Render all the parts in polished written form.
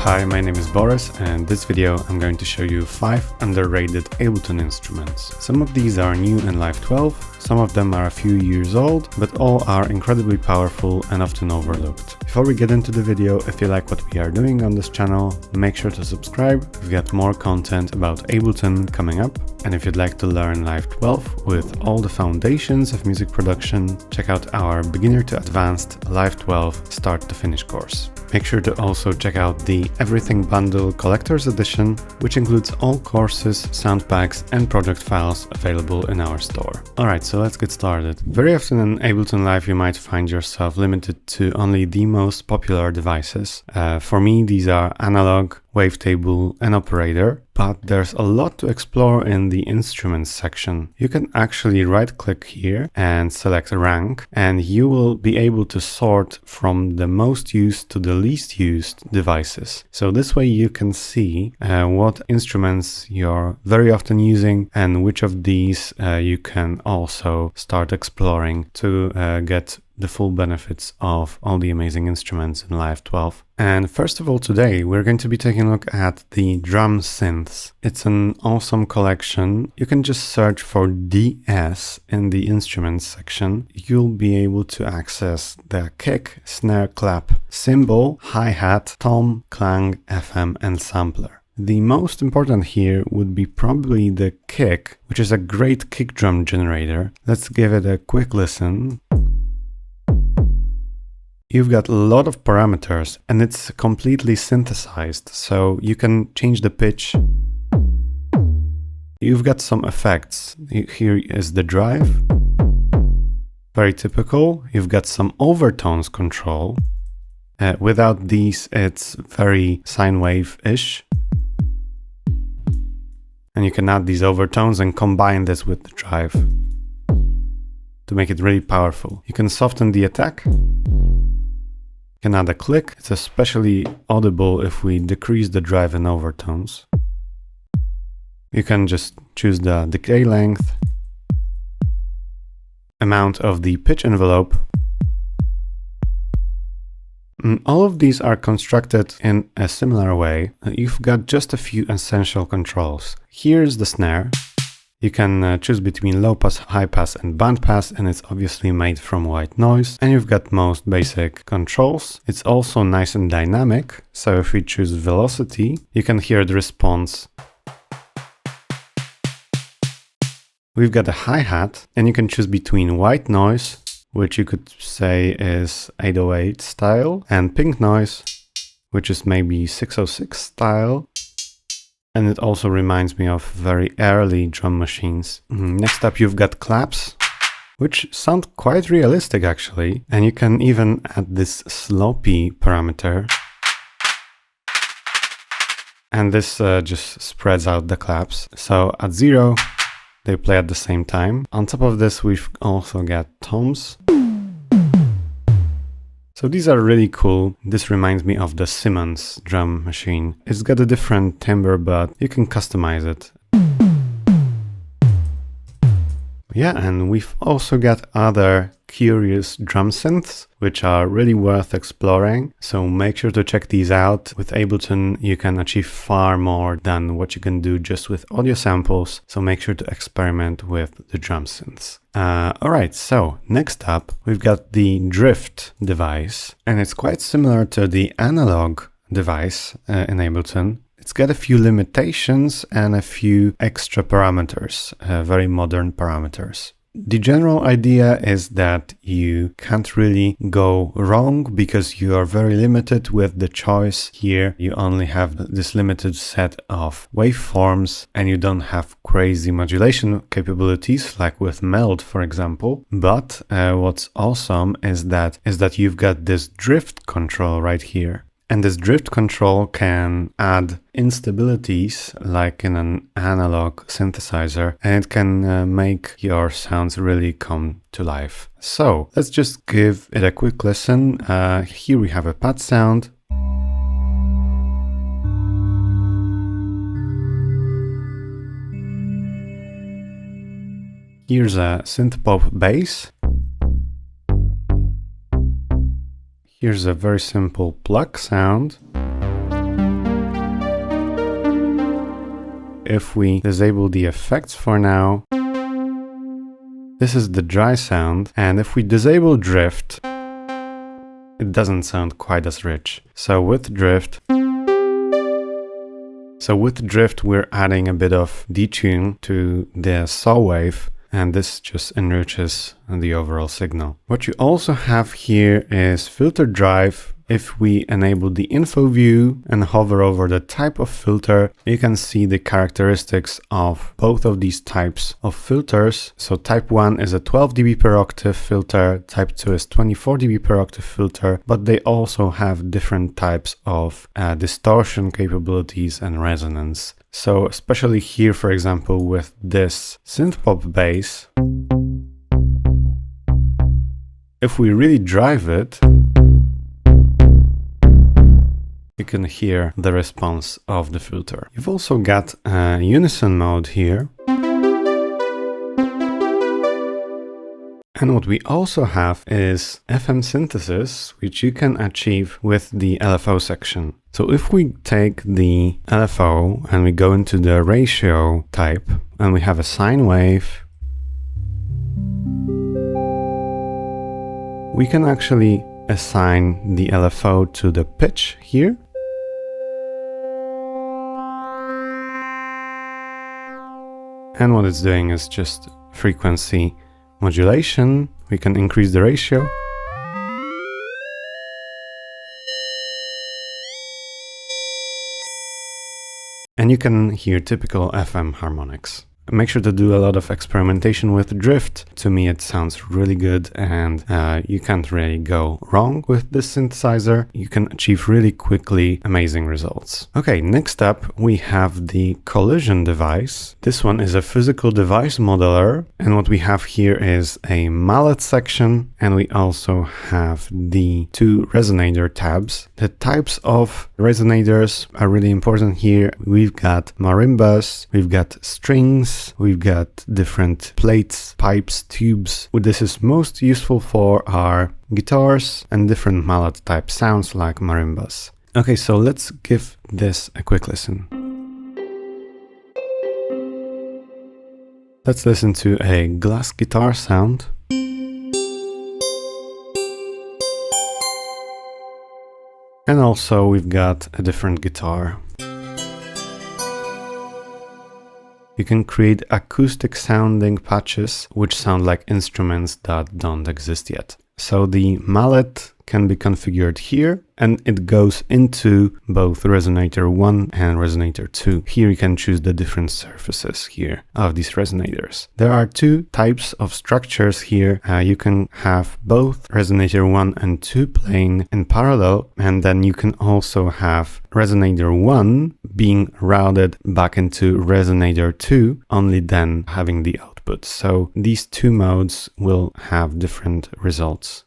Hi, my name is Borys, and in this video I'm going to show you 5 underrated Ableton instruments. Some of these are new in Live 12, some of them are a few years old, but all are incredibly powerful and often overlooked. Before we get into the video, if you like what we are doing on this channel, make sure to subscribe. We've got more content about Ableton coming up. And if you'd like to learn Live 12 with all the foundations of music production, check out our beginner to advanced Live 12 start to finish course. Make sure to also check out the Everything Bundle Collector's Edition, which includes all courses, sound packs, and project files available in our store. Alright, so let's get started. Very often in Ableton Live you might find yourself limited to only the most popular devices. For me, these are analog, wavetable, and operator, but there's a lot to explore in the instruments section. You can actually right-click here and select rank, and you will be able to sort from the most used to the least used devices. So this way you can see what instruments you're very often using and which of these you can also start exploring to get the full benefits of all the amazing instruments in Live 12. And first of all, today we're going to be taking a look at the Drum Synths. It's an awesome collection. You can just search for DS in the instruments section. You'll be able to access the kick, snare, clap, cymbal, hi-hat, tom, clang, FM, and sampler. The most important here would be probably the kick, which is a great kick drum generator. Let's give it a quick listen. You've got a lot of parameters and it's completely synthesized, so you can change the pitch. You've got some effects. Here is the drive. Very typical. You've got some overtones control. Without these, it's very sine wave-ish. And you can add these overtones and combine this with the drive to make it really powerful. You can soften the attack. You can add a click. It's especially audible if we decrease the drive and overtones. You can just choose the decay length, amount of the pitch envelope. All of these are constructed in a similar way. You've got just a few essential controls. Here's the snare. You can choose between low pass, high pass, and band pass, and it's obviously made from white noise. And you've got most basic controls. It's also nice and dynamic. So if we choose velocity, you can hear the response. We've got a hi-hat, and you can choose between white noise, which you could say is 808 style, and pink noise, which is maybe 606 style. And it also reminds me of very early drum machines. Next up, you've got claps, which sound quite realistic actually. And you can even add this sloppy parameter. And this just spreads out the claps. So at 0, they play at the same time. On top of this, we've also got toms. So these are really cool. This reminds me of the Simmons drum machine. It's got a different timbre, but you can customize it. Yeah, and we've also got other curious drum synths, which are really worth exploring. So make sure to check these out. With Ableton, you can achieve far more than what you can do just with audio samples. So make sure to experiment with the drum synths. Alright, so next up, we've got the drift device, and it's quite similar to the analog device in Ableton. It's got a few limitations and a few extra parameters, very modern parameters. The general idea is that you can't really go wrong because you are very limited with the choice. Here you only have this limited set of waveforms and you don't have crazy modulation capabilities like with Meld, for example. But what's awesome is that you've got this drift control right here. And this drift control can add instabilities like in an analog synthesizer, and it can make your sounds really come to life. So let's just give it a quick listen. Here we have a pad sound. Here's a synth pop bass. Here's a very simple pluck sound. if we disable the effects for now, this is the dry sound, and if we disable drift, it doesn't sound quite as rich. So with drift, we're adding a bit of detune to the saw wave, and this just enriches the overall signal. What you also have here is filter drive. If we enable the info view and hover over the type of filter, you can see the characteristics of both of these types of filters. So type 1 is a 12 dB per octave filter, type 2 is 24 dB per octave filter, but they also have different types of distortion capabilities and resonance. So especially here, for example, with this synth pop bass, if we really drive it, you can hear the response of the filter. You've also got a unison mode here. And what we also have is FM synthesis, which you can achieve with the LFO section. So if we take the LFO and we go into the ratio type and we have a sine wave, we can actually assign the LFO to the pitch here. And what it's doing is just frequency modulation. We can increase the ratio. And you can hear typical FM harmonics. Make sure to do a lot of experimentation with drift. To me, it sounds really good, and you can't really go wrong with this synthesizer. You can achieve really quickly amazing results. Okay, next up we have the collision device. This one is a physical device modeler, and what we have here is a mallet section, and we also have the two resonator tabs. The types of resonators are really important here. We've got marimbas, we've got strings, we've got different plates, pipes, tubes. This is most useful for our guitars and different mallet type sounds like marimbas. Okay, so let's give this a quick listen. Let's listen to a glass guitar sound. And also we've got a different guitar. You can create acoustic sounding patches which sound like instruments that don't exist yet. So the mallet can be configured here, and it goes into both Resonator 1 and Resonator 2. Here you can choose the different surfaces here of these resonators. There are two types of structures here. You can have both Resonator 1 and 2 playing in parallel, and then you can also have Resonator 1 being routed back into Resonator 2, only then having the output. So these two modes will have different results.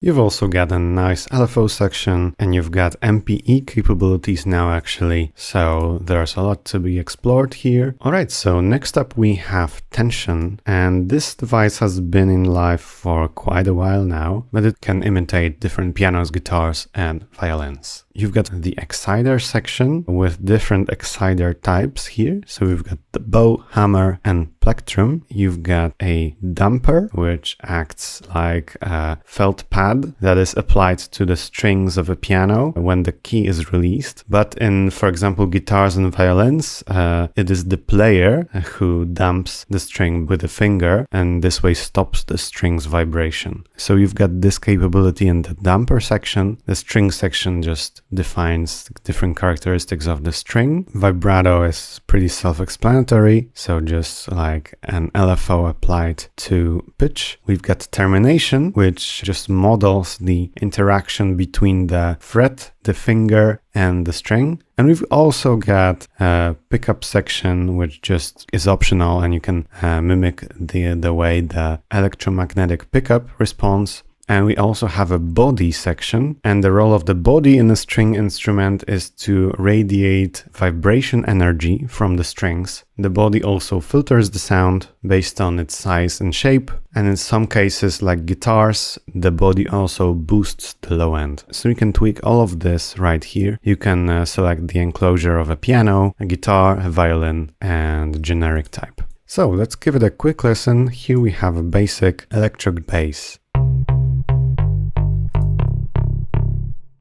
You've also got a nice LFO section, and you've got MPE capabilities now actually, so there's a lot to be explored here. Alright, so next up we have tension, and this device has been in life for quite a while now, but it can imitate different pianos, guitars and violins. You've got the exciter section with different exciter types here. So we've got the bow, hammer and plectrum. You've got a damper, which acts like a felt pad that is applied to the strings of a piano when the key is released. But in, for example, guitars and violins, it is the player who damps the string with a finger, and this way stops the string's vibration. So you've got this capability in the damper section. The string section just defines different characteristics of the string. Vibrato is pretty self-explanatory, so just like an LFO applied to pitch. We've got termination, which just models the interaction between the fret, the finger and the string. And we've also got a pickup section, which just is optional, and you can mimic the way the electromagnetic pickup responds. And we also have a body section, and the role of the body in a string instrument is to radiate vibration energy from the strings. The body also filters the sound based on its size and shape, and in some cases like guitars, the body also boosts the low end. So you can tweak all of this right here. You can select the enclosure of a piano, a guitar, a violin, and generic type. So let's give it a quick listen. Here we have a basic electric bass.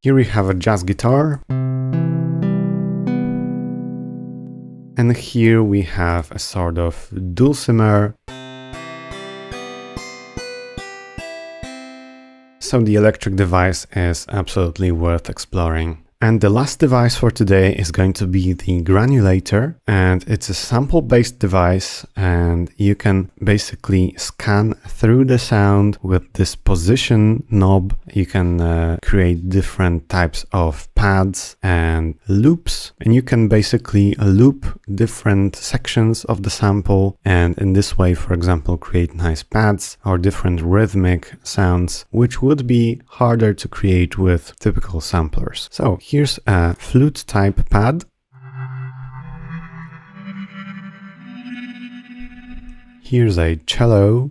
Here we have a jazz guitar. And here we have a sort of dulcimer. So the electric device is absolutely worth exploring. And the last device for today is going to be the Granulator, and it's a sample-based device, and you can basically scan through the sound with this position knob. You can create different types of pads and loops, and you can basically loop different sections of the sample, and in this way, for example, create nice pads or different rhythmic sounds, which would be harder to create with typical samplers. So here's a flute type pad. Here's a cello.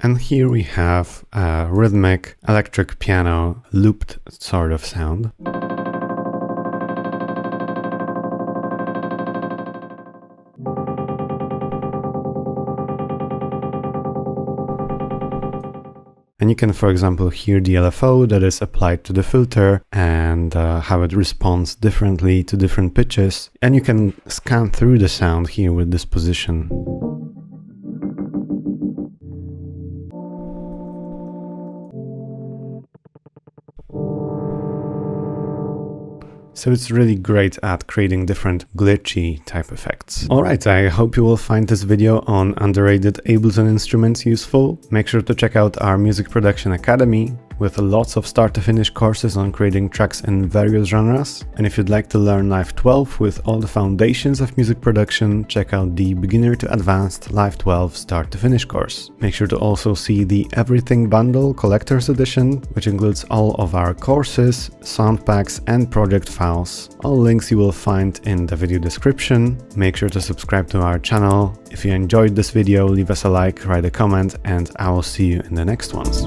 And here we have a rhythmic electric piano looped sort of sound. And you can, for example, hear the LFO that is applied to the filter and how it responds differently to different pitches. And you can scan through the sound here with this position. So it's really great at creating different glitchy type effects. Alright, I hope you will find this video on underrated Ableton instruments useful. Make sure to check out our Music Production Academy with lots of start to finish courses on creating tracks in various genres. And if you'd like to learn Live 12 with all the foundations of music production, check out the Beginner to Advanced Live 12 Start to Finish course. Make sure to also see the Everything Bundle Collector's Edition, which includes all of our courses, sound packs, and project files. All links you will find in the video description. Make sure to subscribe to our channel. If you enjoyed this video, leave us a like, write a comment, and I will see you in the next ones.